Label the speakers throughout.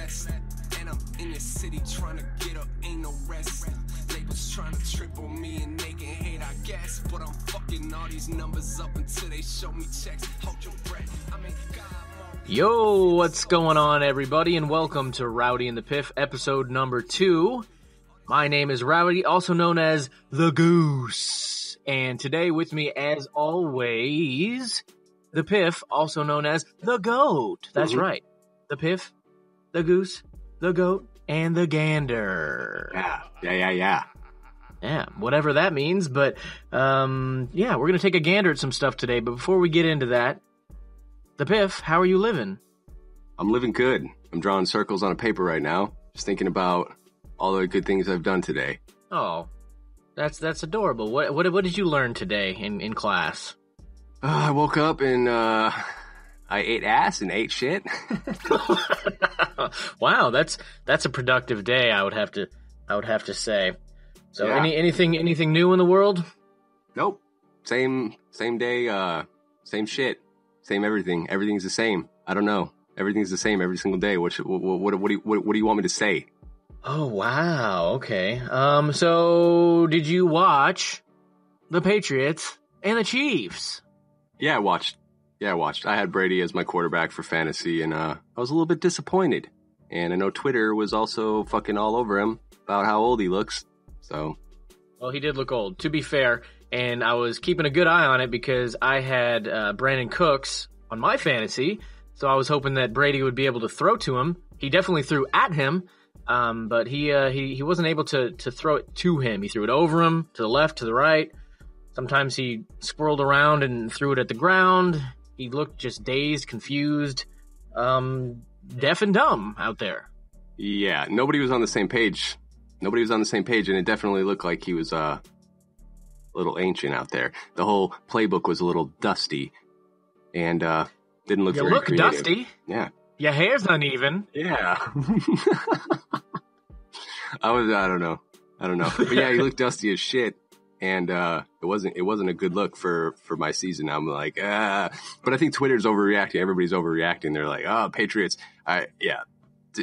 Speaker 1: rest. And I'm in your city trying to get up, ain't no rest. Labels trying to triple me and they can hate, I guess. But I'm fucking all these numbers up until they show me checks. Hold your breath. I mean, God.
Speaker 2: Yo, what's going on, everybody, and welcome to Rowdy and The Piff, episode number 2. My name is Rowdy, also known as The Goose. And today with me, as always, The Piff, also known as The Goat. That's right. The Piff, The Goose, The Goat, and The Gander.
Speaker 3: Yeah.
Speaker 2: Yeah, whatever that means, but, we're going to take a gander at some stuff today. But before we get into that, The Piff, how are you living?
Speaker 3: I'm living good. I'm drawing circles on a paper right now, just thinking about all the good things I've done today.
Speaker 2: Oh, that's adorable. What did you learn today in class?
Speaker 3: I woke up and I ate ass and ate shit.
Speaker 2: Wow, that's a productive day. I would have to say. So yeah. Anything new in the world?
Speaker 3: Nope. Same day. Same shit. Same everything. Everything's the same. I don't know. Everything's the same every single day. What do you want me to say?
Speaker 2: Oh wow. Okay. So did you watch the Patriots and the Chiefs?
Speaker 3: Yeah, I watched. I had Brady as my quarterback for fantasy, and I was a little bit disappointed. And I know Twitter was also fucking all over him about how old he looks. So.
Speaker 2: Well, he did look old, to be fair. And I was keeping a good eye on it because I had Brandon Cooks on my fantasy. So I was hoping that Brady would be able to throw to him. He definitely threw at him, but he wasn't able to throw it to him. He threw it over him, to the left, to the right. Sometimes he swirled around and threw it at the ground. He looked just dazed, confused, deaf and dumb out there.
Speaker 3: Yeah, nobody was on the same page. And it definitely looked like he was a little ancient out there. The whole playbook was a little dusty and didn't look very creative.
Speaker 2: You look dusty.
Speaker 3: Yeah.
Speaker 2: Your hair's uneven.
Speaker 3: Yeah. I don't know. But yeah, he looked dusty as shit. And it wasn't a good look for my season. I'm like, but I think Twitter's overreacting. Everybody's overreacting. They're like, Patriots.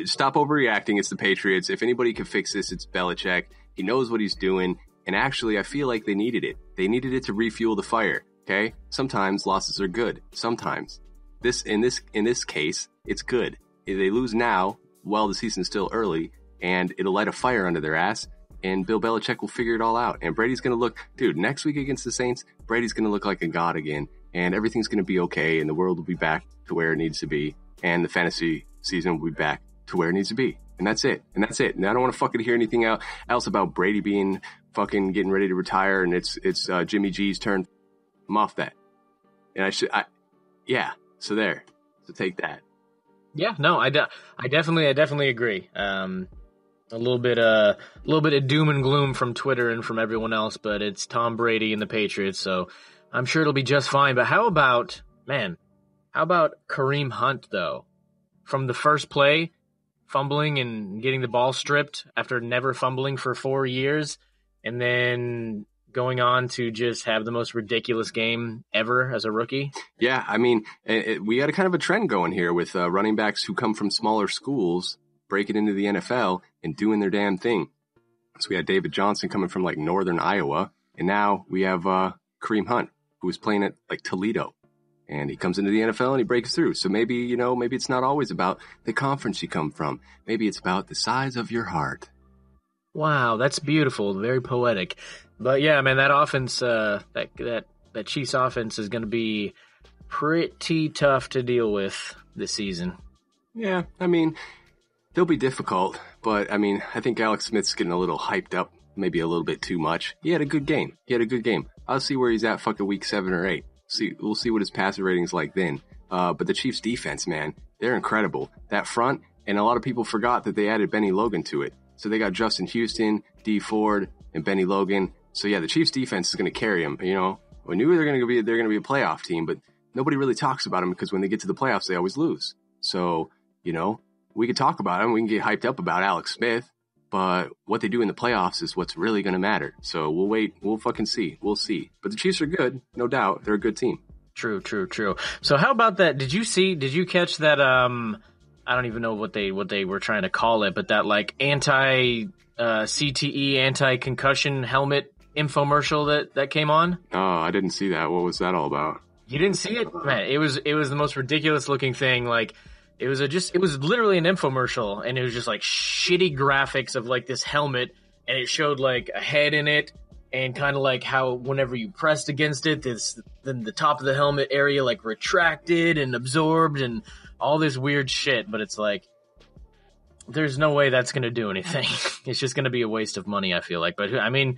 Speaker 3: Stop overreacting. It's the Patriots. If anybody can fix this, it's Belichick. He knows what he's doing. And actually, I feel like they needed it. They needed it to refuel the fire. Okay. Sometimes losses are good. Sometimes in this case, it's good. If they lose now, well, the season's still early, and it'll light a fire under their ass. And Bill Belichick will figure it all out. And Brady's going to look, dude, next week against the Saints, Brady's going to look like a god again. And everything's going to be okay. And the world will be back to where it needs to be. And the fantasy season will be back to where it needs to be. And that's it. And I don't want to fucking hear anything else about Brady being fucking getting ready to retire. And it's Jimmy G's turn. I'm off that. And So there. So take that.
Speaker 2: Yeah, no, I definitely agree. A little bit of doom and gloom from Twitter and from everyone else, but it's Tom Brady and the Patriots, so I'm sure it'll be just fine. But how about Kareem Hunt, though? From the first play, fumbling and getting the ball stripped after never fumbling for 4 years, and then going on to just have the most ridiculous game ever as a rookie.
Speaker 3: Yeah, I mean, we got a kind of a trend going here with running backs who come from smaller schools breaking into the NFL and doing their damn thing. So we had David Johnson coming from like northern Iowa, and now we have Kareem Hunt, who was playing at like Toledo, and he comes into the NFL and he breaks through. So maybe it's not always about the conference you come from. Maybe it's about the size of your heart.
Speaker 2: Wow, that's beautiful, very poetic. But yeah, man, that offense, that Chiefs offense is going to be pretty tough to deal with this season.
Speaker 3: Yeah, I mean, they'll be difficult, but I mean, I think Alex Smith's getting a little hyped up, maybe a little bit too much. He had a good game. I'll see where he's at fucking week 7 or 8. We'll see what his passer rating's like then. But the Chiefs defense, man, they're incredible. That front, and a lot of people forgot that they added Benny Logan to it. So they got Justin Houston, Dee Ford, and Benny Logan. So yeah, the Chiefs defense is going to carry them. You know, we knew they're going to be a playoff team, but nobody really talks about them because when they get to the playoffs, they always lose. So, you know, we could talk about them. We can get hyped up about Alex Smith, but what they do in the playoffs is what's really going to matter. So we'll wait. We'll fucking see. We'll see. But the Chiefs are good. No doubt. They're a good team.
Speaker 2: True. So how about that? Did you catch that, I don't even know what they were trying to call it, but that like anti CTE, anti concussion helmet infomercial that came on.
Speaker 3: Oh, I didn't see that. What was that all about?
Speaker 2: You didn't see it? Man, it was the most ridiculous looking thing. Like it was literally an infomercial, and it was just like shitty graphics of like this helmet, and it showed like a head in it, and kind of like how whenever you pressed against it, then the top of the helmet area like retracted and absorbed and all this weird shit. But it's like, there's no way that's going to do anything. It's just going to be a waste of money, I feel like. But I mean,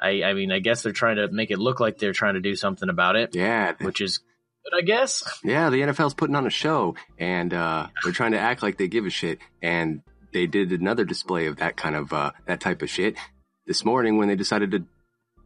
Speaker 2: I guess they're trying to make it look like they're trying to do something about it.
Speaker 3: Yeah.
Speaker 2: Which is good, I guess.
Speaker 3: Yeah, the NFL's putting on a show, and they're trying to act like they give a shit. And they did another display of that kind of that type of shit this morning when they decided to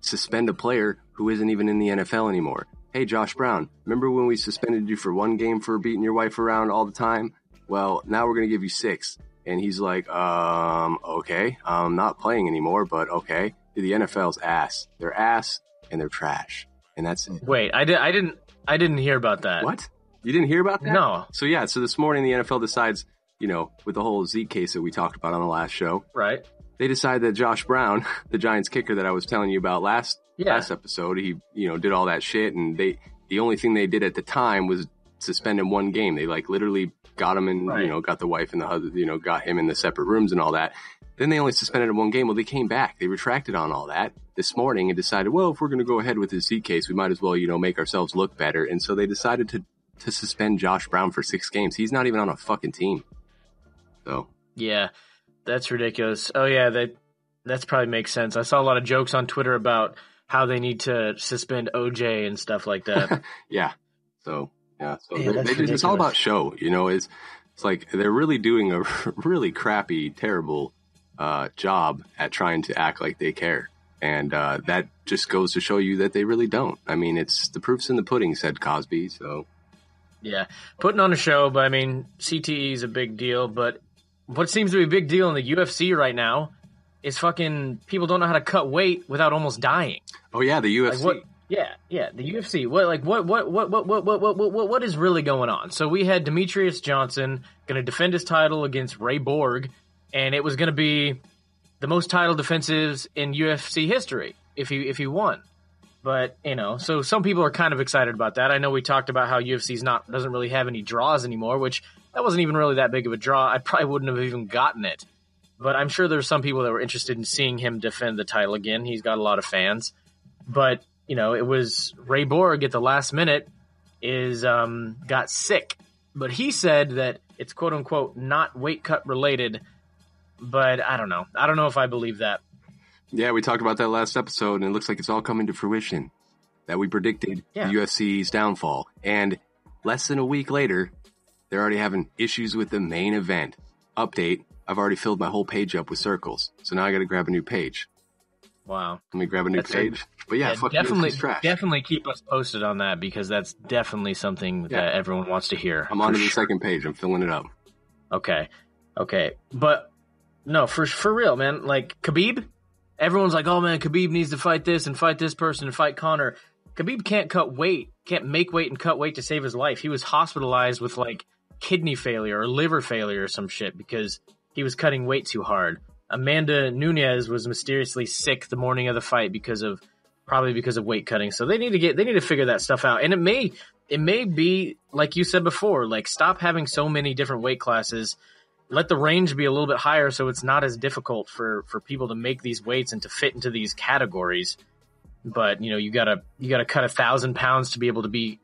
Speaker 3: suspend a player who isn't even in the NFL anymore. Hey, Josh Brown, remember when we suspended you for one game for beating your wife around all the time? Well, now we're going to give you 6. And he's like, okay, I'm not playing anymore, but okay. The NFL's ass. They're ass and they're trash. And that's it.
Speaker 2: Wait, I didn't hear about that.
Speaker 3: What? You didn't hear about that?
Speaker 2: No.
Speaker 3: So this morning the NFL decides, with the whole Zeke case that we talked about on the last show.
Speaker 2: Right.
Speaker 3: They decide that Josh Brown, the Giants kicker that I was telling you about last episode, he, did all that shit, and the only thing they did at the time was suspend him one game. They like literally got him in, got the wife and the husband, got him in the separate rooms and all that. Then they only suspended him one game. Well, they came back. They retracted on all that this morning and decided, well, if we're going to go ahead with this Zeke case, we might as well, make ourselves look better. And so they decided to suspend Josh Brown for 6 games. He's not even on a fucking team. So. Yeah.
Speaker 2: That's ridiculous. Oh, yeah, that's probably makes sense. I saw a lot of jokes on Twitter about how they need to suspend OJ and stuff like that.
Speaker 3: Yeah. So, yeah. So it's all about show. It's like they're really doing a really crappy, terrible job at trying to act like they care. And that just goes to show you that they really don't. I mean, it's the proof's in the pudding, said Cosby. So,
Speaker 2: yeah, putting on a show. But I mean, CTE is a big deal. But what seems to be a big deal in the UFC right now is fucking people don't know how to cut weight without almost dying.
Speaker 3: Oh yeah, the UFC.
Speaker 2: Like the UFC. What is really going on? So we had Demetrius Johnson going to defend his title against Ray Borg, and it was going to be the most title defenses in UFC history if he won. But so some people are kind of excited about that. I know we talked about how UFC's doesn't really have any draws anymore, which that wasn't even really that big of a draw. I probably wouldn't have even gotten it. But I'm sure there's some people that were interested in seeing him defend the title again. He's got a lot of fans. But, it was Ray Borg at the last minute got sick. But he said that it's quote unquote not weight cut related. But I don't know. I don't know if I believe that.
Speaker 3: Yeah, we talked about that last episode, and it looks like it's all coming to fruition. That we predicted the UFC's downfall. And less than a week later, they're already having issues with the main event. Update, I've already filled my whole page up with circles. So now I got to grab a new page.
Speaker 2: Wow.
Speaker 3: Let me grab a new page. But
Speaker 2: definitely keep us posted on that, because that's definitely something that everyone wants to hear.
Speaker 3: I'm on to the second page. I'm filling it up.
Speaker 2: Okay. But no, for real, man. Like Khabib, everyone's like, oh man, Khabib needs to fight this and fight this person and fight Conor. Khabib can't make weight and cut weight to save his life. He was hospitalized with like kidney failure or liver failure or some shit because he was cutting weight too hard. Amanda Nunes was mysteriously sick the morning of the fight probably because of weight cutting. So they need to figure that stuff out. And it may be like you said before, like stop having so many different weight classes. Let the range be a little bit higher so it's not as difficult for people to make these weights and to fit into these categories. But you gotta cut 1,000 pounds to be able to be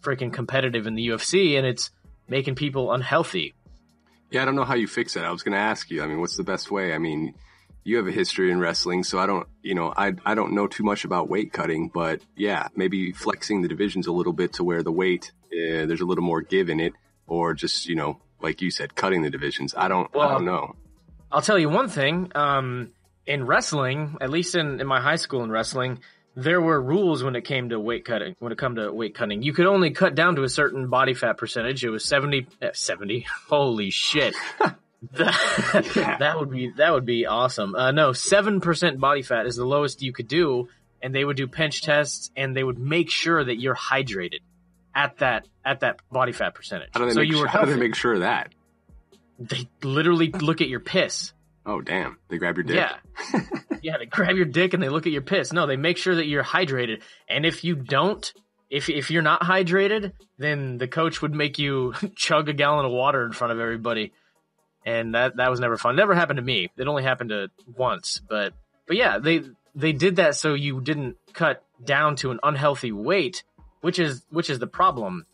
Speaker 2: freaking competitive in the UFC, and it's making people unhealthy.
Speaker 3: Yeah, I don't know how you fix it. I was going to ask you. I mean, what's the best way? I mean, you have a history in wrestling, so I don't know too much about weight cutting, but yeah, maybe flexing the divisions a little bit to where the weight there's a little more give in it, or just like you said, cutting the divisions. I don't know.
Speaker 2: I'll tell you one thing. In wrestling, at least in my high school in wrestling, there were rules when it came to weight cutting. When it come to weight cutting, you could only cut down to a certain body fat percentage. It was 70. Holy shit. That would be awesome. No, 7% body fat is the lowest you could do, and they would do bench tests, and they would make sure that you're hydrated at that body fat percentage.
Speaker 3: How do they make sure of that?
Speaker 2: They literally look at your piss.
Speaker 3: Oh, damn. They grab your dick?
Speaker 2: Yeah. Yeah, they grab your dick and they look at your piss. No, they make sure that you're hydrated. And if you don't, if you're not hydrated, then the coach would make you chug a gallon of water in front of everybody. And that was never fun. It never happened to me. It only happened to once. But yeah, they did that so you didn't cut down to an unhealthy weight, which is the problem.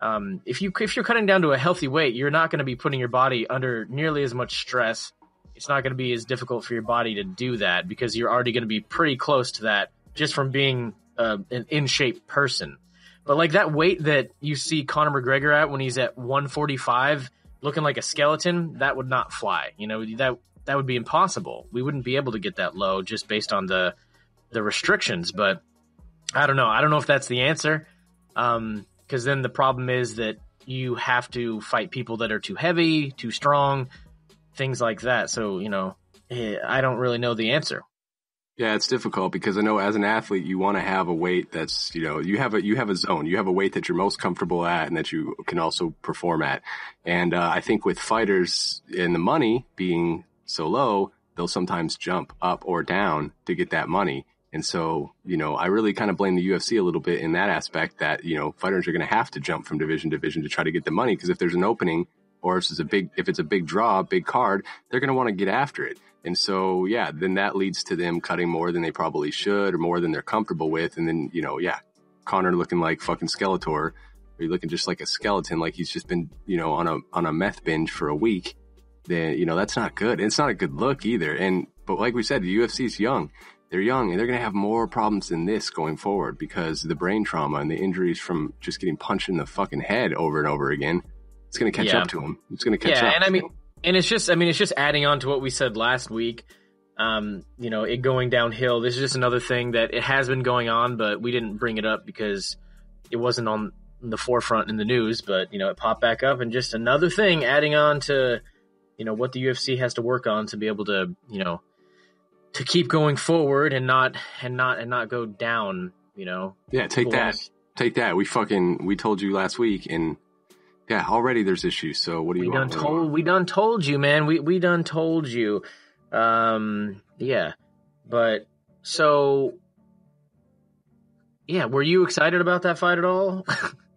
Speaker 2: If you're cutting down to a healthy weight, you're not going to be putting your body under nearly as much stress. It's not going to be as difficult for your body to do that because you're already going to be pretty close to that just from being an in-shape person. But like that weight that you see Conor McGregor at when he's at 145, looking like a skeleton, that would not fly. You know, that would be impossible. We wouldn't be able to get that low just based on the restrictions. But I don't know. I don't know if that's the answer. Because then the problem is that you have to fight people that are too heavy, too strong, things like that. So, you know, I don't really know the answer.
Speaker 3: Yeah, it's difficult because I know as an athlete, you want to have a weight that's, you know, you have a zone, you have a weight that you're most comfortable at and that you can also perform at. And I think with fighters and the money being so low, they'll sometimes jump up or down to get that money. And so, you know, I really kind of blame the UFC a little bit in that aspect that, you know, fighters are going to have to jump from division to division to try to get the money. Because if there's an opening or if it's a big draw, big card, they're going to want to get after it. And so, yeah, then that leads to them cutting more than they probably should or more than they're comfortable with. And then, you know, yeah, Conor looking like fucking Skeletor, or you're looking just like a skeleton, like he's just been, you know, on a meth binge for a week. Then, you know, that's not good. And it's not a good look either. But like we said, the UFC is young. They're young and they're going to have more problems than this going forward because the brain trauma and the injuries from just getting punched in the fucking head over and over again. It's going to catch up to them. It's going to catch up.
Speaker 2: Yeah, and it's just adding on to what we said last week. You know, it going downhill. This is just another thing that it has been going on, but we didn't bring it up because it wasn't on the forefront in the news. But you know, it popped back up, and just another thing adding on to, you know, what the UFC has to work on to be able to, you know, to keep going forward and not go down. You know.
Speaker 3: Yeah, take that. We told you last week and. Yeah, already there's issues. So what do you want?
Speaker 2: We done told you, man. We done told you. Yeah. But so yeah, were you excited about that fight at all?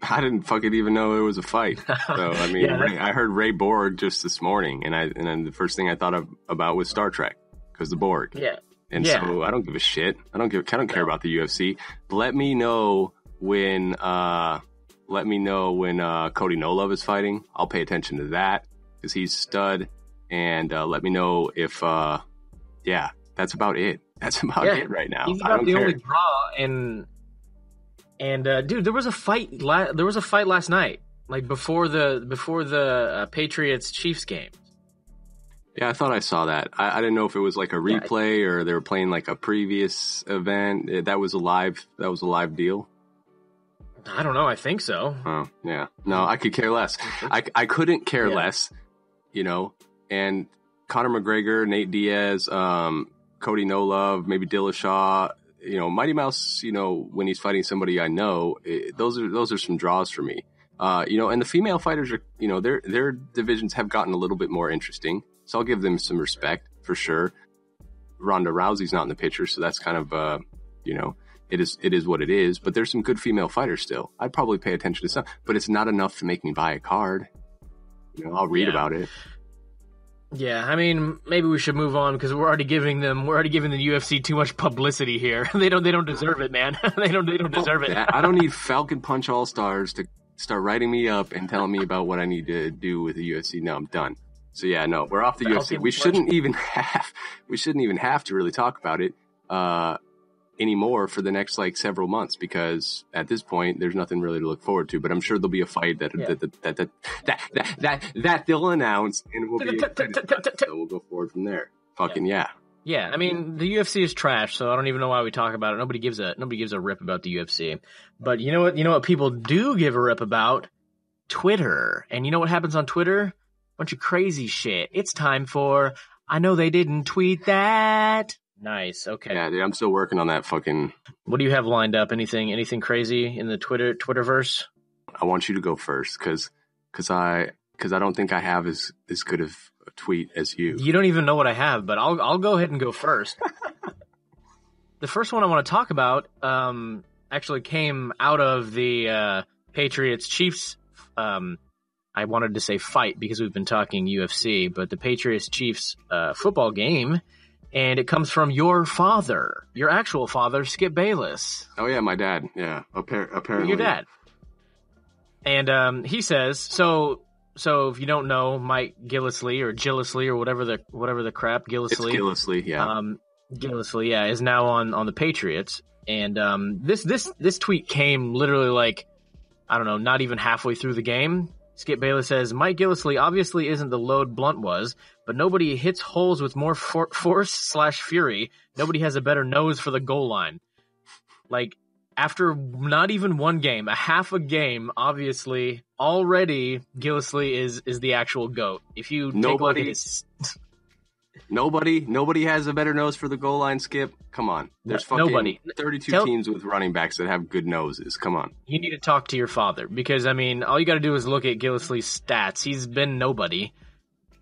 Speaker 3: I didn't fucking even know it was a fight. So I mean, I heard Ray Borg just this morning, and then the first thing I thought about was Star Trek because the Borg.
Speaker 2: Yeah.
Speaker 3: And so I don't give a shit. I don't care about the UFC. Let me know when Cody No Love is fighting. I'll pay attention to that because he's stud. And let me know if, that's about it. That's about it right now.
Speaker 2: He's about the only draw. And dude, there was a fight last night, like before the Patriots Chiefs game.
Speaker 3: Yeah, I thought I saw that. I didn't know if it was like a replay or they were playing like a previous event. That was a live deal.
Speaker 2: I don't know. I think so.
Speaker 3: Oh, yeah. No, I could care less. I couldn't care less, you know. And Conor McGregor, Nate Diaz, Cody No Love, maybe Dillashaw, you know, Mighty Mouse, you know, when he's fighting somebody I know, those are some draws for me. You know, and the female fighters are, you know, their divisions have gotten a little bit more interesting. So I'll give them some respect for sure. Ronda Rousey's not in the picture, so that's kind of, you know, it is what it is, but there's some good female fighters still. I'd probably pay attention to some, but it's not enough to make me buy a card. You know, I'll read about it.
Speaker 2: Yeah, I mean, maybe we should move on because we're already giving the UFC too much publicity here. They don't deserve it, man. they don't deserve it.
Speaker 3: I don't need Falcon Punch All Stars to start writing me up and telling me about what I need to do with the UFC. No, I'm done. So yeah, no, we're off the UFC. We shouldn't even have to really talk about it anymore for the next like several months because at this point there's nothing really to look forward to. But I'm sure there'll be a fight that they'll announce and we'll be so we'll go forward from there. Fucking yeah.
Speaker 2: Yeah, I mean the UFC is trash, so I don't even know why we talk about it. Nobody gives a rip about the UFC. But you know what people do give a rip about? Twitter. And you know what happens on Twitter? Bunch of crazy shit. It's time for I know they didn't tweet that. Nice. Okay.
Speaker 3: Yeah, dude, I'm still working on that fucking.
Speaker 2: What do you have lined up? Anything crazy in the Twitterverse?
Speaker 3: I want you to go first because because I don't think I have as good of a tweet as you.
Speaker 2: You don't even know what I have, but I'll go ahead and go first. The first one I want to talk about actually came out of the Patriots-Chiefs. I wanted to say fight because we've been talking UFC, but the Patriots-Chiefs football game, and it comes from your father, your actual father, Skip Bayless.
Speaker 3: Oh yeah, my dad. Yeah, apparently
Speaker 2: your dad. And he says so. If you don't know, Mike Gillislee or Gillislee or whatever the crap Gillislee.
Speaker 3: It's Gillislee, yeah.
Speaker 2: Gillislee, yeah, is now on the Patriots, and this tweet came literally like, I don't know, not even halfway through the game. Skip Bayless says, Mike Gillislee obviously isn't the load Blunt was, but nobody hits holes with more force/fury. Nobody has a better nose for the goal line. Like, after not even one game, a half a game, obviously, already Gillislee is the actual GOAT. If you take a look at his...
Speaker 3: Nobody has a better nose for the goal line, Skip. Come on. There's fucking 32 teams with running backs that have good noses. Come on.
Speaker 2: You need to talk to your father because, I mean, all you got to do is look at Gillislee's stats. He's been nobody.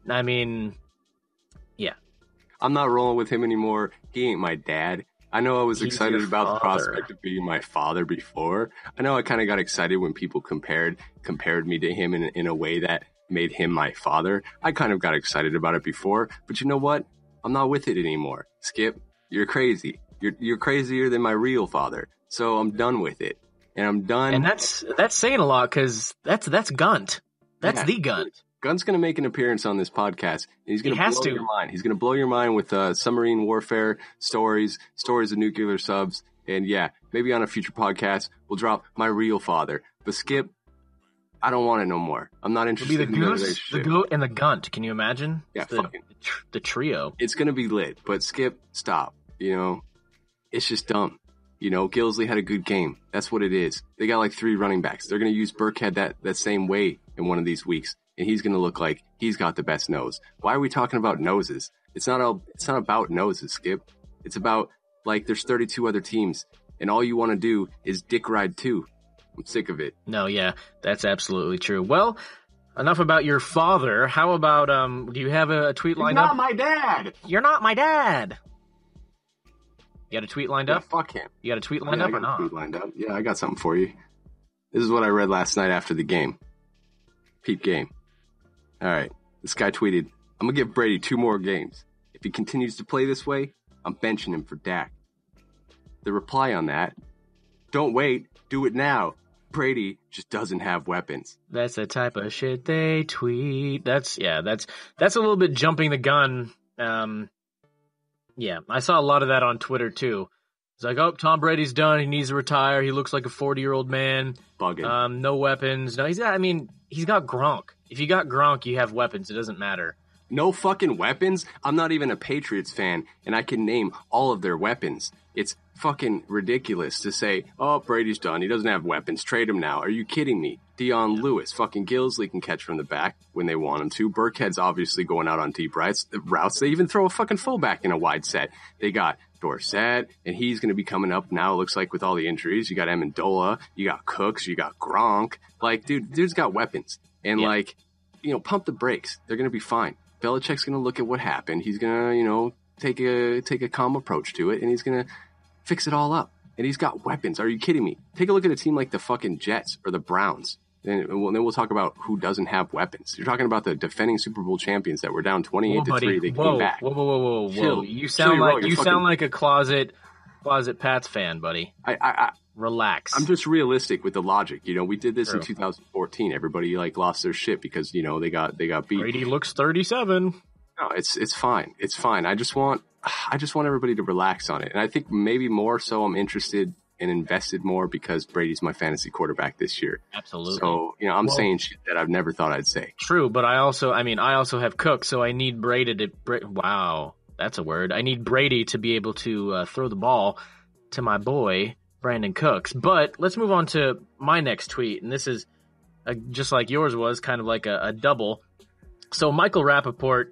Speaker 2: I mean, yeah.
Speaker 3: I'm not rolling with him anymore. He ain't my dad. I know I was excited about the prospect of being my father before. I know I kind of got excited when people compared me to him in a way that made him my father. I kind of got excited about it before, but you know what? I'm not with it anymore. Skip, you're crazy. You're crazier than my real father. So I'm done with it. And I'm done.
Speaker 2: And that's saying a lot because that's Gunt. That's the Gunt.
Speaker 3: Gunt's going to make an appearance on this podcast. And he's going to blow your mind. He's going to blow your mind with submarine warfare stories of nuclear subs. And yeah, maybe on a future podcast, we'll drop my real father. But Skip, I don't want it no more. I'm not interested in the relationship.
Speaker 2: The GOAT, and the Gunt. Can you imagine?
Speaker 3: Yeah,
Speaker 2: the trio.
Speaker 3: It's going to be lit. But Skip, stop. You know, it's just dumb. You know, Gillislee had a good game. That's what it is. They got like 3 running backs. They're going to use Burkhead that same way in one of these weeks. And he's going to look like he's got the best nose. Why are we talking about noses? It's not about noses, Skip. It's about, like, there's 32 other teams. And all you want to do is dick ride 2. I'm sick of it.
Speaker 2: No, yeah, that's absolutely true. Well, enough about your father. How about, do you have a tweet lined up?
Speaker 3: You're not my dad!
Speaker 2: You're not my dad! You got a tweet lined up?
Speaker 3: Fuck him.
Speaker 2: You got a tweet lined up or not?
Speaker 3: I got a tweet lined up. Yeah, I got something for you. This is what I read last night after the game. Peep game. All right. This guy tweeted, I'm going to give Brady 2 more games. If he continues to play this way, I'm benching him for Dak. The reply on that, don't wait, do it now. Brady just doesn't have weapons.
Speaker 2: That's the type of shit they tweet. That's a little bit jumping the gun. Yeah, I saw a lot of that on Twitter too. It's like, oh, Tom Brady's done. He needs to retire. He looks like a 40-year-old man.
Speaker 3: Bugging.
Speaker 2: No weapons. No, he's got Gronk. If you got Gronk, you have weapons. It doesn't matter.
Speaker 3: No fucking weapons? I'm not even a Patriots fan, and I can name all of their weapons. It's fucking ridiculous to say, oh, Brady's done. He doesn't have weapons. Trade him now. Are you kidding me? Deion Lewis. Fucking Gillislee can catch from the back when they want him to. Burkhead's obviously going out on deep routes. They even throw a fucking fullback in a wide set. They got Dorsett, and he's going to be coming up now, it looks like, with all the injuries. You got Amendola. You got Cooks. You got Gronk. Like, dude's got weapons. And, like, you know, pump the brakes. They're going to be fine. Belichick's going to look at what happened. He's going to, you know, take a calm approach to it, and he's going to fix it all up. And he's got weapons. Are you kidding me? Take a look at a team like the fucking Jets or the Browns. And then we'll talk about who doesn't have weapons. You're talking about the defending Super Bowl champions that were down 28-3. They came back.
Speaker 2: Whoa.
Speaker 3: Chill.
Speaker 2: You sound like a closet Pats fan, buddy. Relax.
Speaker 3: I'm just realistic with the logic. You know, we did this in 2014. Everybody lost their shit because, you know, they got beat.
Speaker 2: Brady looks 37.
Speaker 3: No, it's fine. It's fine. I just want everybody to relax on it. And I think maybe more so I'm interested and invested more because Brady's my fantasy quarterback this year.
Speaker 2: Absolutely.
Speaker 3: So, you know, I'm saying shit that I've never thought I'd say.
Speaker 2: True, but I also have Cook, so I need Brady to wow, that's a word. I need Brady to be able to throw the ball to my boy Brandon Cooks. But let's move on to my next tweet, and this is just like yours was, kind of like a double. So Michael Rappaport,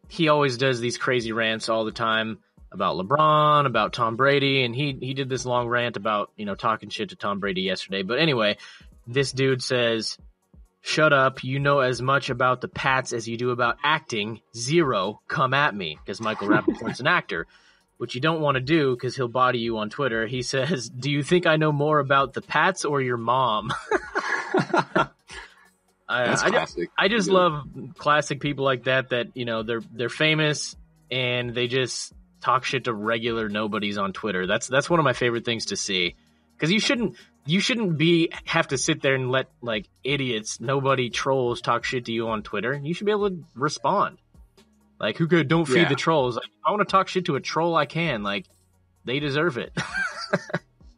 Speaker 2: he always does these crazy rants all the time about LeBron, about Tom Brady, and he did this long rant about, you know, talking shit to Tom Brady yesterday. But anyway, this dude says, Shut up. You know as much about the Pats as you do about acting. 0. Come at me. Because Michael Rappaport's an actor, which you don't want to do because he'll body you on Twitter. He says, do you think I know more about the Pats or your mom?
Speaker 3: That's classic.
Speaker 2: I just love classic people like that, you know, they're famous and they just talk shit to regular nobodies on Twitter. That's one of my favorite things to see. Because you shouldn't have to sit there and let like idiots, nobody trolls talk shit to you on Twitter. You should be able to respond. Like, who could don't feed the trolls? Like, if I want to talk shit to a troll, I can. Like, they deserve it.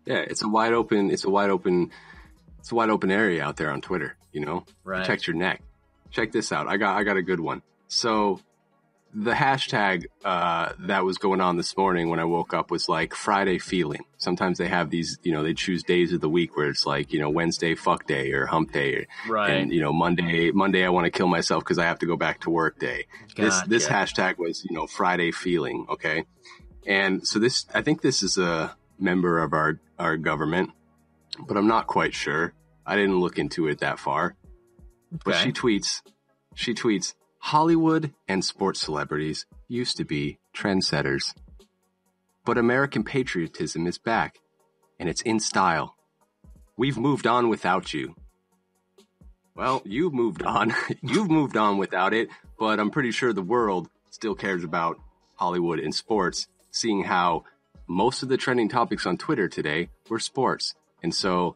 Speaker 3: Yeah, it's a wide open area out there on Twitter, you know?
Speaker 2: Right.
Speaker 3: Protect your neck. Check this out. I got a good one. So the hashtag that was going on this morning when I woke up was like Friday feeling. Sometimes they have these, you know, they choose days of the week where it's like, you know, Wednesday fuck day or hump day,
Speaker 2: right? And
Speaker 3: you know, Monday I want to kill myself because I have to go back to work day. Gotcha. This hashtag was, you know, Friday feeling, okay? And so I think this is a member of our government, but I'm not quite sure. I didn't look into it that far. Okay. But she tweets, Hollywood and sports celebrities used to be trendsetters. But American patriotism is back, and it's in style. We've moved on without you. Well, you've moved on. You've moved on without it, but I'm pretty sure the world still cares about Hollywood and sports, seeing how most of the trending topics on Twitter today were sports. And so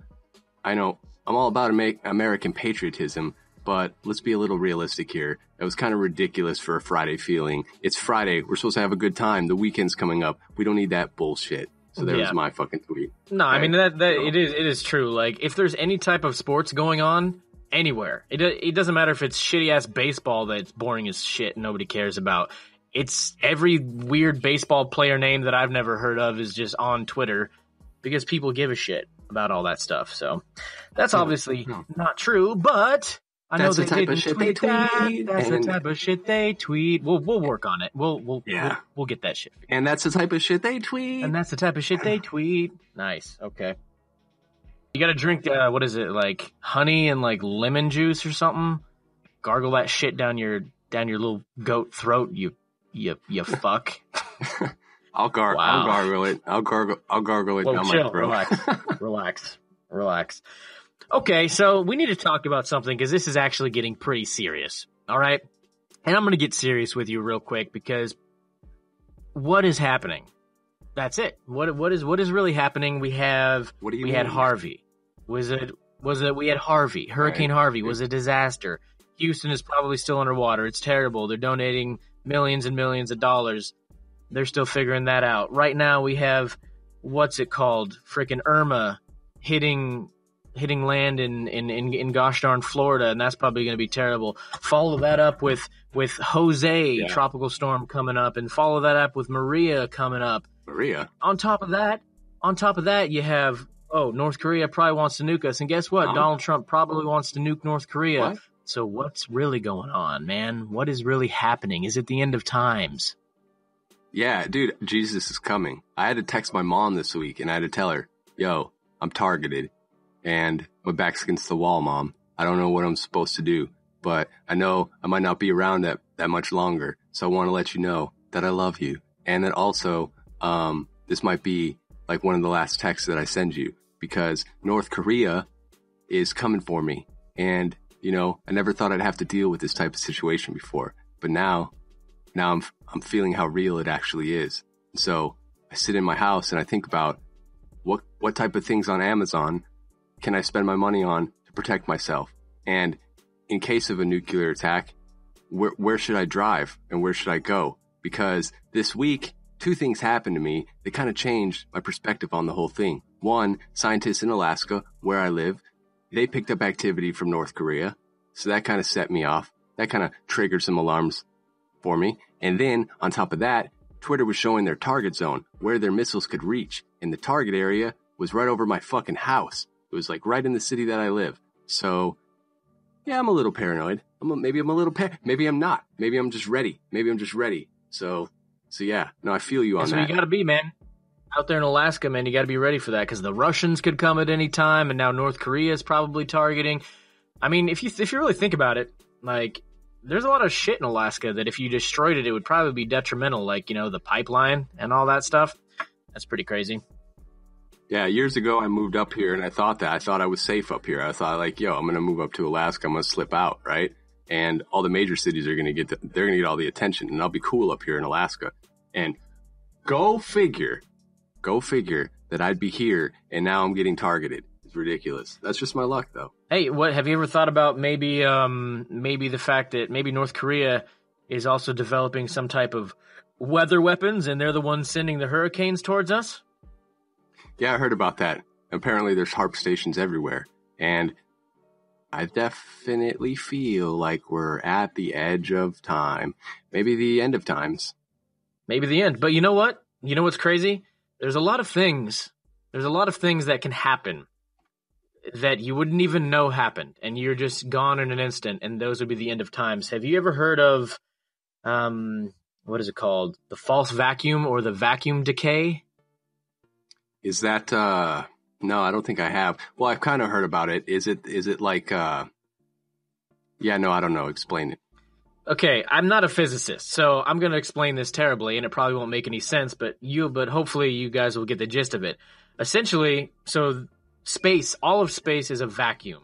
Speaker 3: I know I'm all about American patriotism, but let's be a little realistic here. It was kind of ridiculous for a Friday feeling. It's Friday. We're supposed to have a good time. The weekend's coming up. We don't need that bullshit. So there's my fucking tweet.
Speaker 2: No, okay? I mean, it is true. Like, if there's any type of sports going on anywhere, it doesn't matter if it's shitty-ass baseball that's boring as shit and nobody cares about. It's every weird baseball player name that I've never heard of is just on Twitter because people give a shit about all that stuff. So that's obviously not true, but I know the type of shit they tweet. That's the type of shit they tweet. We'll work on it. We'll get that shit figured.
Speaker 3: And that's the type of shit they tweet.
Speaker 2: And that's the type of shit they tweet. Nice. Okay. You got to drink what is it, like honey and like lemon juice or something? Gargle that shit down your little goat throat. You fuck.
Speaker 3: I'll gargle it. I'll gargle it down my throat.
Speaker 2: Relax. Okay, so we need to talk about something because this is actually getting pretty serious. All right? And I'm going to get serious with you real quick because what is happening? That's it. What is really happening? We had Harvey. We had Harvey. Hurricane Harvey was a disaster. Houston is probably still underwater. It's terrible. They're donating millions and millions of dollars. They're still figuring that out. Right now we have, what's it called? Freaking Irma hitting land in gosh darn Florida, and that's probably going to be terrible. Follow that up with Jose, tropical storm coming up, and follow that up with Maria coming up.
Speaker 3: Maria.
Speaker 2: On top of that, you have North Korea probably wants to nuke us, and guess what? Donald Trump probably wants to nuke North Korea.
Speaker 3: What?
Speaker 2: So what's really going on, man? What is really happening? Is it the end of times?
Speaker 3: Yeah, dude, Jesus is coming. I had to text my mom this week, and I had to tell her, yo, I'm targeted. And my back's against the wall, Mom. I don't know what I'm supposed to do, but I know I might not be around that much longer. So I want to let you know that I love you. And that also, this might be like one of the last texts that I send you because North Korea is coming for me. And, you know, I never thought I'd have to deal with this type of situation before, but now I'm feeling how real it actually is. So I sit in my house and I think about what type of things on Amazon can I spend my money on to protect myself? And in case of a nuclear attack, where should I drive and where should I go? Because this week, 2 things happened to me that kind of changed my perspective on the whole thing. One, scientists in Alaska, where I live, they picked up activity from North Korea. So that kind of set me off. That kind of triggered some alarms for me. And then on top of that, Twitter was showing their target zone, where their missiles could reach. And the target area was right over my fucking house. It was like right in the city that I live. So, yeah, I'm a little paranoid. Maybe I'm not. Maybe I'm just ready. So yeah. No, I feel you on that.
Speaker 2: So you got to be, man. Out there in Alaska, man, you got to be ready for that because the Russians could come at any time, and now North Korea is probably targeting. I mean, if you really think about it, like, there's a lot of shit in Alaska that if you destroyed it, it would probably be detrimental, like, you know, the pipeline and all that stuff. That's pretty crazy.
Speaker 3: Yeah, years ago I moved up here and I thought I was safe up here. I thought like, yo, I'm going to move up to Alaska. I'm going to slip out, right? And all the major cities are going to they're going to get all the attention and I'll be cool up here in Alaska. And go figure that I'd be here and now I'm getting targeted. It's ridiculous. That's just my luck though.
Speaker 2: Hey, what have you ever thought about maybe the fact that maybe North Korea is also developing some type of weather weapons and they're the ones sending the hurricanes towards us?
Speaker 3: Yeah, I heard about that. Apparently there's HARP stations everywhere. And I definitely feel like we're at the edge of time. Maybe the end of times.
Speaker 2: Maybe the end. But you know what? You know what's crazy? There's a lot of things that can happen that you wouldn't even know happened. And you're just gone in an instant. And those would be the end of times. Have you ever heard of, what is it called? The false vacuum or the vacuum decay?
Speaker 3: Is that, no, I don't think I have. Well, I've kind of heard about it. Is it like, yeah, no, I don't know. Explain it.
Speaker 2: Okay, I'm not a physicist, so I'm going to explain this terribly, and it probably won't make any sense, but hopefully you guys will get the gist of it. Essentially, so space, all of space is a vacuum.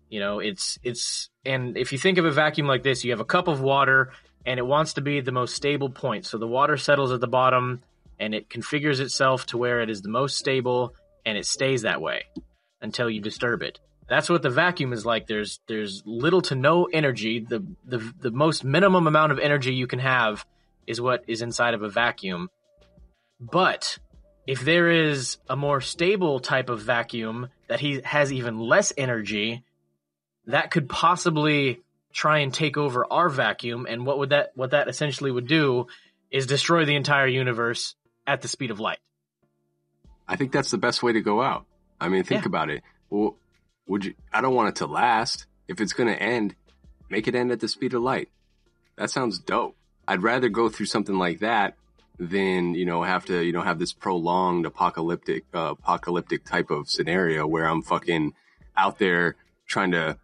Speaker 2: You know, and if you think of a vacuum like this, you have a cup of water, and it wants to be the most stable point. So the water settles at the bottom, and it configures itself to where it is the most stable, and it stays that way until you disturb it. That's what the vacuum is like. There's little to no energy. The most minimum amount of energy you can have is what is inside of a vacuum. But if there is a more stable type of vacuum that has even less energy, that could possibly try and take over our vacuum. And what that essentially would do is destroy the entire universe at the speed of light.
Speaker 3: I think that's the best way to go out. I mean, think about it. Well, I don't want it to last. If it's going to end, make it end at the speed of light. That sounds dope. I'd rather go through something like that than, have to, have this prolonged apocalyptic type of scenario where I'm fucking out there trying to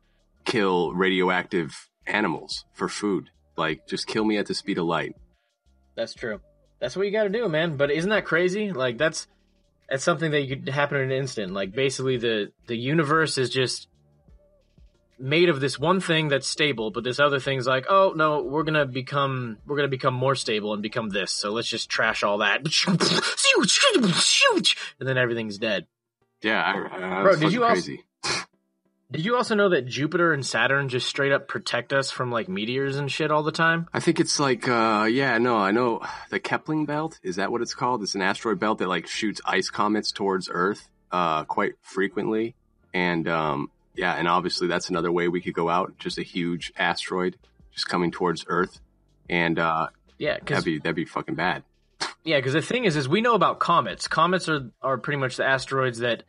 Speaker 3: kill radioactive animals for food. Like, just kill me at the speed of light.
Speaker 2: That's true. That's what you got to do, man. But isn't that crazy? Like, that's something that could happen in an instant. Like, basically the universe is just made of this one thing that's stable, but this other thing's like, oh no, we're gonna become more stable and become this. So let's just trash all that, and then everything's dead.
Speaker 3: Yeah,
Speaker 2: bro, did you also know that Jupiter and Saturn just straight up protect us from like meteors and shit all the time?
Speaker 3: I think it's like, I know the Kepler belt. Is that what it's called? It's an asteroid belt that like shoots ice comets towards Earth, quite frequently. And, and obviously that's another way we could go out. Just a huge asteroid just coming towards Earth. And, that'd be fucking bad.
Speaker 2: Yeah. Cause the thing is we know about comets. Comets are pretty much the asteroids that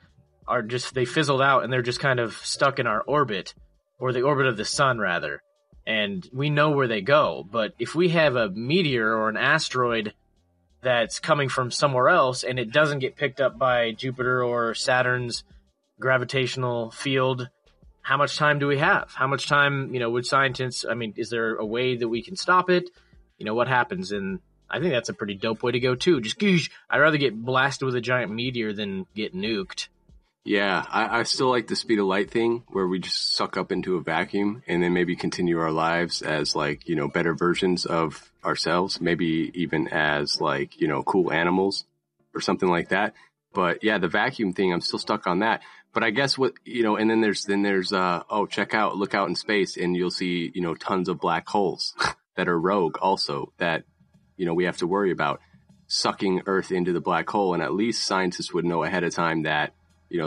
Speaker 2: are just, they fizzled out and they're just kind of stuck in our orbit, or the orbit of the sun rather. And we know where they go. But if we have a meteor or an asteroid that's coming from somewhere else and it doesn't get picked up by Jupiter or Saturn's gravitational field, how much time do we have? How much time, would scientists, is there a way that we can stop it? What happens? And I think that's a pretty dope way to go too. Just, I'd rather get blasted with a giant meteor than get nuked.
Speaker 3: Yeah, I still like the speed of light thing where we just suck up into a vacuum and then maybe continue our lives as like, better versions of ourselves, maybe even as like, cool animals or something like that. But yeah, the vacuum thing, I'm still stuck on that. But I guess and then there's look out in space and you'll see, tons of black holes that are rogue also that, we have to worry about sucking Earth into the black hole. And at least scientists would know ahead of time that,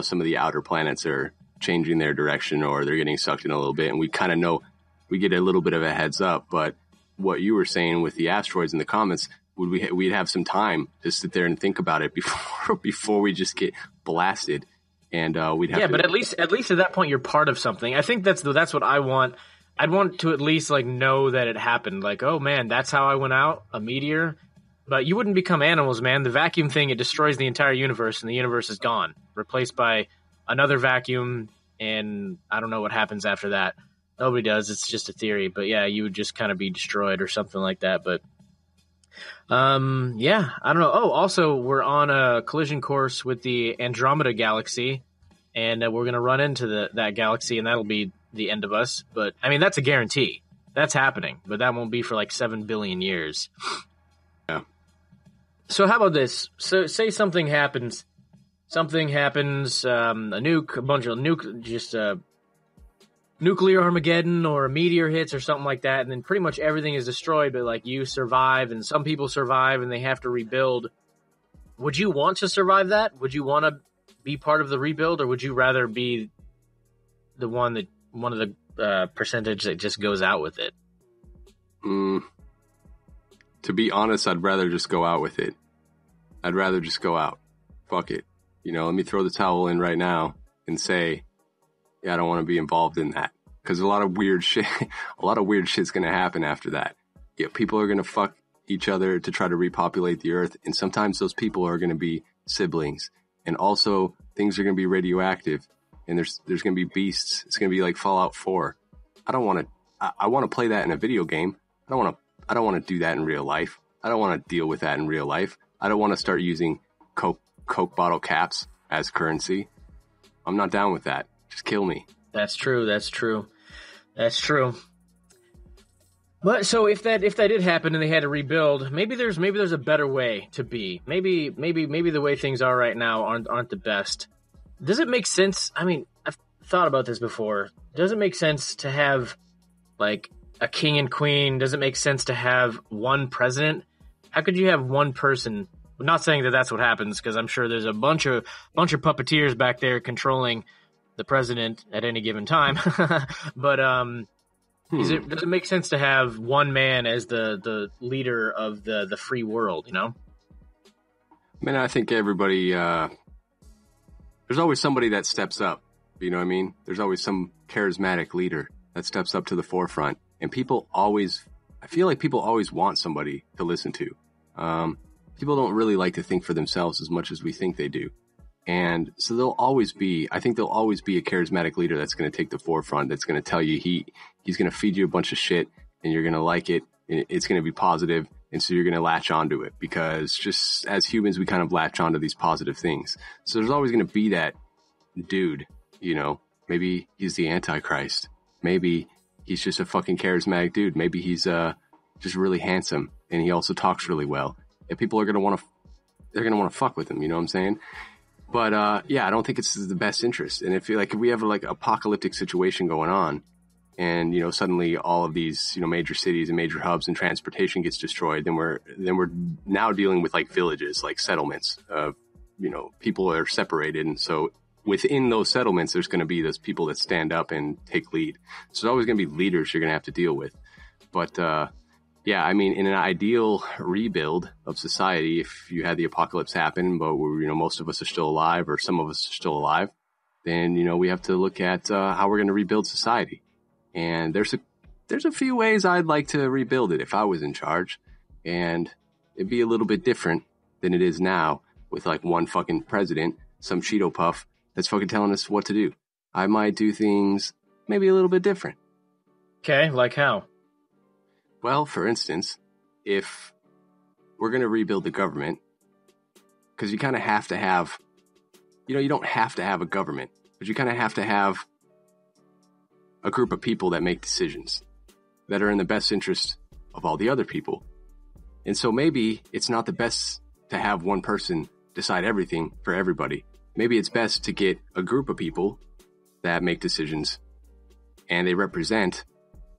Speaker 3: some of the outer planets are changing their direction or they're getting sucked in a little bit. And we kind of know, we get a little bit of a heads up. But what you were saying with the asteroids and the comets, we'd have some time to sit there and think about it before we just get blasted. And we'd have
Speaker 2: but at least at that point, you're part of something. I think that's what I want. I'd want to at least like know that it happened. Like, oh man, that's how I went out, a meteor. But you wouldn't become animals, man. The vacuum thing, it destroys the entire universe, and the universe is gone, replaced by another vacuum and I don't know what happens after that. Nobody does. It's just a theory. But yeah, you would just kind of be destroyed or something like that. But yeah, I don't know. Oh, also, we're on a collision course with the Andromeda Galaxy, and we're going to run into that galaxy, and that'll be the end of us. But I mean, that's a guarantee. That's happening, but that won't be for like 7 billion years.
Speaker 3: Yeah.
Speaker 2: So how about this? So say something happens. Something happens, a nuke, a bunch of nuclear Armageddon or a meteor hits or something like that, and then pretty much everything is destroyed, but like you survive and some people survive and they have to rebuild. Would you want to survive that? Would you want to be part of the rebuild, or would you rather be one of the percentage that just goes out with it?
Speaker 3: To be honest, I'd rather just go out with it. I'd rather just go out. Fuck it. Let me throw the towel in right now and say, yeah, I don't want to be involved in that. Because a lot of weird shit's going to happen after that. Yeah, people are going to fuck each other to try to repopulate the earth. And sometimes those people are going to be siblings. And also things are going to be radioactive. And there's going to be beasts. It's going to be like Fallout 4. I want to play that in a video game. I don't want to do that in real life. I don't want to deal with that in real life. I don't want to start using Coke bottle caps as currency. I'm not down with that. Just kill me.
Speaker 2: That's true. But so if that did happen and they had to rebuild, maybe there's a better way to be. Maybe the way things are right now aren't the best. Does it make sense? I mean, I've thought about this before. Does it make sense to have like a king and queen? Does it make sense to have one president? How could you have one person? I'm not saying that that's what happens, because I'm sure there's a bunch of puppeteers back there controlling the president at any given time. But does it make sense to have one man as the leader of the free world? I
Speaker 3: mean, I think everybody. There's always somebody that steps up. You know what I mean? There's always some charismatic leader that steps up to the forefront, and I feel like people always want somebody to listen to. People don't really like to think for themselves as much as we think they do. And so there'll always be a charismatic leader that's going to take the forefront, that's going to tell you he's going to feed you a bunch of shit and you're going to like it. And it's going to be positive. And so you're going to latch onto it, because just as humans, we kind of latch onto these positive things. So there's always going to be that dude, maybe he's the Antichrist. Maybe he's just a fucking charismatic dude. Maybe he's just really handsome and he also talks really well. And people are going to want to fuck with him. You know what I'm saying? But, yeah, I don't think it's the best interest. And if we have like apocalyptic situation going on and, suddenly all of these, major cities and major hubs and transportation gets destroyed, then we're now dealing with like villages, like settlements of, people are separated. And so within those settlements, there's going to be those people that stand up and take lead. So there's always going to be leaders you're going to have to deal with. But, yeah, I mean, in an ideal rebuild of society, if you had the apocalypse happen, but most of us are still alive, or some of us are still alive, then we have to look at how we're going to rebuild society. And there's a few ways I'd like to rebuild it if I was in charge, and it'd be a little bit different than it is now with like one fucking president, some Cheeto puff that's fucking telling us what to do. I might do things maybe a little bit different.
Speaker 2: Okay, like how?
Speaker 3: Well, for instance, if we're going to rebuild the government, because you kind of have to have, you don't have to have a government, but you kind of have to have a group of people that make decisions that are in the best interest of all the other people. And so maybe it's not the best to have one person decide everything for everybody. Maybe it's best to get a group of people that make decisions and they represent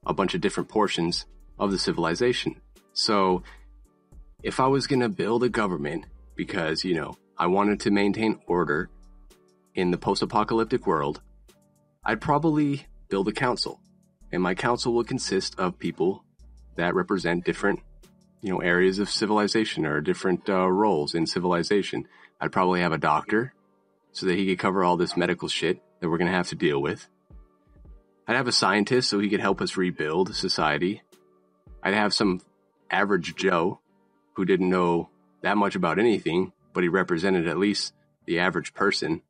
Speaker 3: a bunch of different portions of the civilization. So if I was going to build a government because, I wanted to maintain order in the post-apocalyptic world, I'd probably build a council. And my council would consist of people that represent different, areas of civilization or different roles in civilization. I'd probably have a doctor so that he could cover all this medical shit that we're going to have to deal with. I'd have a scientist so he could help us rebuild society. I'd have some average Joe who didn't know that much about anything, but he represented at least the average person.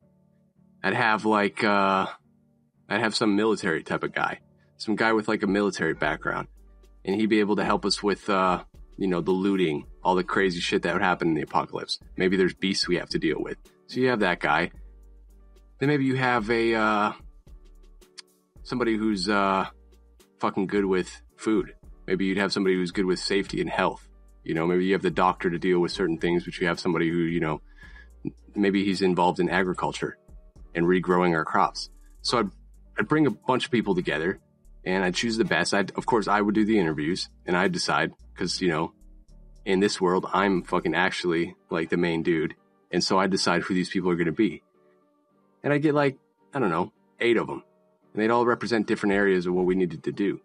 Speaker 3: I'd have like I'd have some military type of guy, some guy with like a military background, and he'd be able to help us with, the looting, all the crazy shit that would happen in the apocalypse. Maybe there's beasts we have to deal with. So you have that guy. Then maybe you have somebody who's fucking good with food. Maybe you'd have somebody who's good with safety and health. Maybe you have the doctor to deal with certain things, but you have somebody who, maybe he's involved in agriculture and regrowing our crops. So I'd bring a bunch of people together and I'd choose the best. Of course, I would do the interviews and I'd decide because, in this world, I'm fucking actually like the main dude. And so I'd decide who these people are going to be. And I'd get 8 of them. And they'd all represent different areas of what we needed to do.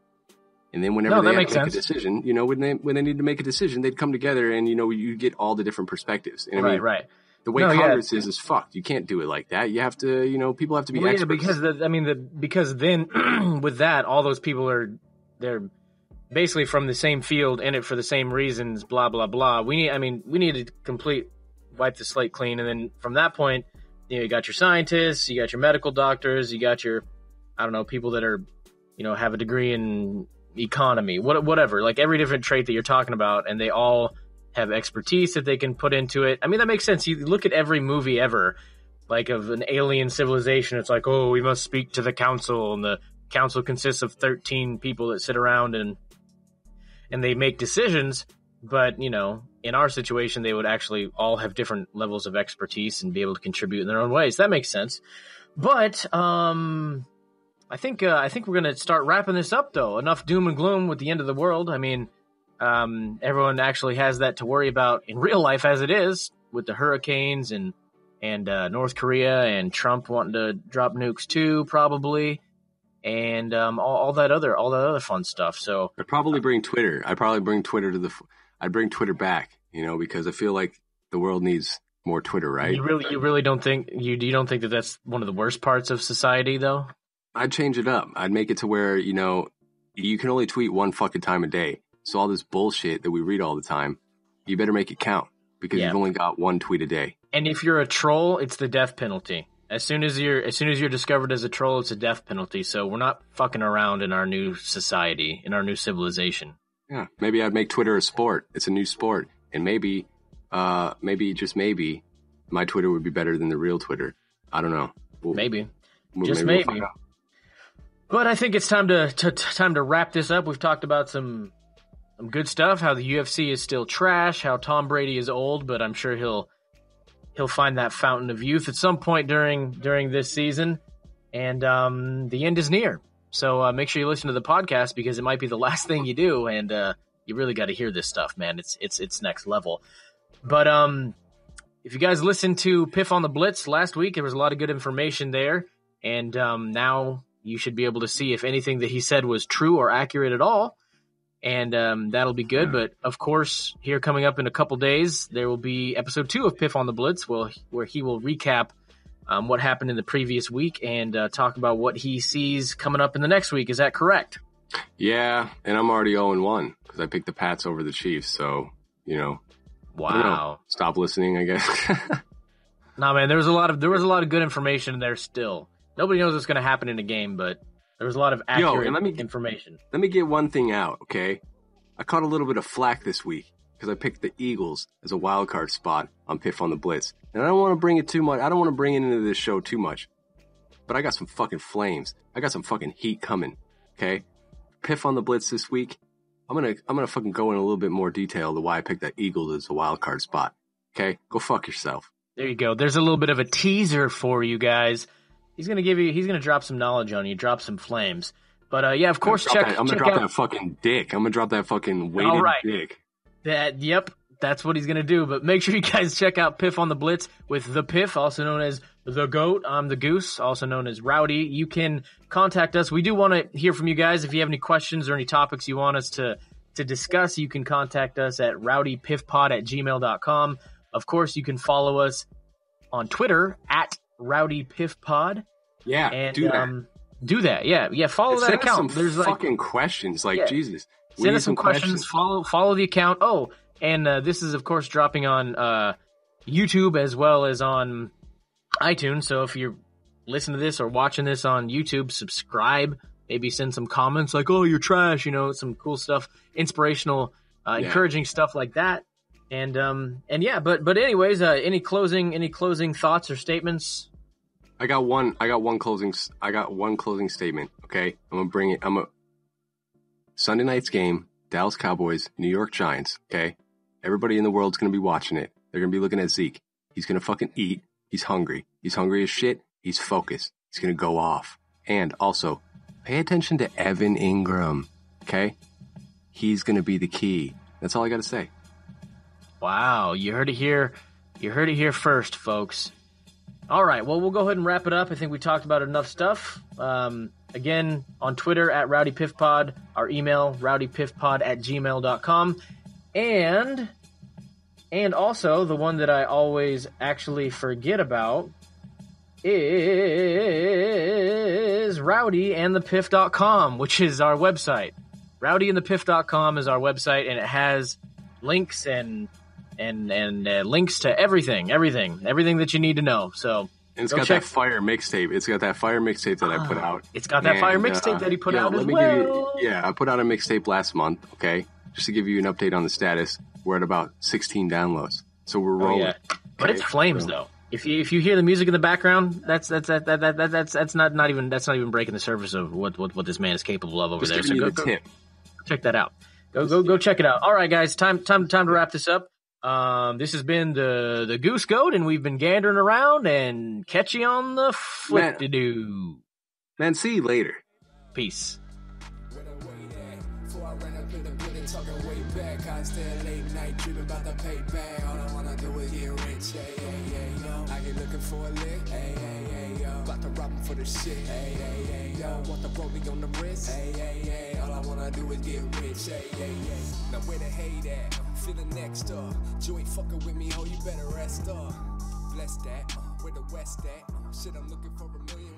Speaker 3: And then whenever they had to make a decision, when they need to make a decision, they'd come together and, you get all the different perspectives. And
Speaker 2: right.
Speaker 3: The way Congress is fucked. You can't do it like that. You have to, people have to be experts.
Speaker 2: Yeah, because then with that, all those people they're basically from the same field, in it for the same reasons, blah, blah, blah. We need to wipe the slate clean. And then from that point, you got your scientists, you got your medical doctors, you got your, people that are, have a degree in economy, whatever, like every different trait that you're talking about, and they all have expertise that they can put into it. That makes sense. You look at every movie ever, like of an alien civilization, it's like, oh, we must speak to the council, and the council consists of 13 people that sit around and they make decisions. But, in our situation, they would actually all have different levels of expertise and be able to contribute in their own ways. That makes sense. But, I think we're going to start wrapping this up, though. Enough doom and gloom with the end of the world. Everyone actually has that to worry about in real life as it is, with the hurricanes and North Korea and Trump wanting to drop nukes too, probably, and all that other fun stuff. So
Speaker 3: I'd probably bring Twitter. I'd bring Twitter back, because I feel like the world needs more Twitter, right?
Speaker 2: You really don't think you don't think that that's one of the worst parts of society, though?
Speaker 3: I'd change it up. I'd make it to where, you can only tweet one fucking time a day. So all this bullshit that we read all the time, you better make it count, because you've only got one tweet a day.
Speaker 2: And if you're a troll, it's the death penalty. As soon as you're discovered as a troll, it's a death penalty. So we're not fucking around in our new society, in our new civilization.
Speaker 3: Yeah, maybe I'd make Twitter a sport. It's a new sport. And maybe, just maybe, my Twitter would be better than the real Twitter. I don't know.
Speaker 2: Maybe. Maybe. But I think it's time to wrap this up. We've talked about some good stuff, how the UFC is still trash, how Tom Brady is old, but I'm sure he'll find that fountain of youth at some point during this season. And the end is near. So make sure you listen to the podcast, because it might be the last thing you do, and you really got to hear this stuff, man. It's next level. But if you guys listened to Piff on the Blitz last week, there was a lot of good information there, and now you should be able to see if anything that he said was true or accurate at all, and that'll be good. But of course, here coming up in a couple days, there will be episode 2 of Piff on the Blitz, where he will recap what happened in the previous week and talk about what he sees coming up in the next week. Is that correct?
Speaker 3: Yeah, and I'm already 0-1 because I picked the Pats over the Chiefs. So,
Speaker 2: wow.
Speaker 3: Stop listening, I guess.
Speaker 2: Nah, man, there was a lot of good information in there still. Nobody knows what's going to happen in a game, but there was a lot of accurate information.
Speaker 3: Let me get one thing out, okay? I caught a little bit of flack this week because I picked the Eagles as a wild card spot on Piff on the Blitz. And I don't want to bring it too much. I don't want to bring it into this show too much. But I got some fucking flames. I got some fucking heat coming, okay? Piff on the Blitz this week. I'm gonna fucking go in a little bit more detail to why I picked that Eagles as a wild card spot. Okay? Go fuck yourself.
Speaker 2: There you go. There's a little bit of a teaser for you guys. He's gonna drop some knowledge on you, drop some flames. But yeah, of course,
Speaker 3: I'm gonna drop that fucking dick. I'm gonna drop that fucking weighted dick.
Speaker 2: Yep, that's what he's gonna do. But make sure you guys check out Piff on the Blitz with the Piff, also known as the Goat. I'm the Goose, also known as Rowdy. You can contact us. We do want to hear from you guys. If you have any questions or any topics you want us to discuss, you can contact us at rowdypiffpod@gmail.com. Of course, you can follow us on Twitter at rowdypiffpod.
Speaker 3: Yeah,
Speaker 2: and
Speaker 3: do that.
Speaker 2: Do that. Yeah. Follow that account.
Speaker 3: There's fucking questions, Jesus.
Speaker 2: Send us some questions. Follow the account. Oh, and this is of course dropping on YouTube as well as on iTunes. So if you're listen to this or watching this on YouTube, subscribe. Maybe send some comments like, "Oh, you're trash," some cool stuff, inspirational, encouraging stuff like that. And yeah, but anyways, any closing thoughts or statements?
Speaker 3: I got one closing statement. Okay, I'm gonna bring it. Sunday night's game, Dallas Cowboys, New York Giants. Okay, everybody in the world's gonna be watching it. They're gonna be looking at Zeke. He's gonna fucking eat. He's hungry. He's hungry as shit. He's focused. He's gonna go off. And also, pay attention to Evan Ingram. Okay, he's gonna be the key. That's all I gotta say.
Speaker 2: Wow, you heard it here. You heard it here first, folks. All right, well, we'll go ahead and wrap it up. I think we talked about enough stuff. Again, on Twitter at Rowdy Piff Pod, our email, rowdypiffpod@gmail.com. And also, the one that I always actually forget about is rowdyandthepiff.com, which is our website. Rowdyandthepiff.com is our website, and it has links and links to everything that you need to know. So,
Speaker 3: and it's got that fire mixtape. It's got that fire mixtape that I put out.
Speaker 2: It's got that fire mixtape that he put out as well.
Speaker 3: I put out a mixtape last month. Okay, just to give you an update on the status, we're at about 16 downloads. So we're rolling. Yeah.
Speaker 2: But it's flames though. If you hear the music in the background, that's not even breaking the surface of what this man is capable of over there. So go check that out. Go check it out. All right, guys, time to wrap this up. This has been the Goose Goat, and we've been gandering around, and catch you on the flip-de-doo.
Speaker 3: Man, see you later.
Speaker 2: Peace.
Speaker 1: For a lick, about to rob him for the shit, want the rollie on the wrist, all I wanna do is get rich, now where the hate at, feeling next up, you ain't fucking with me, oh you better rest up, bless that, where the west at, shit I'm looking for $1 million.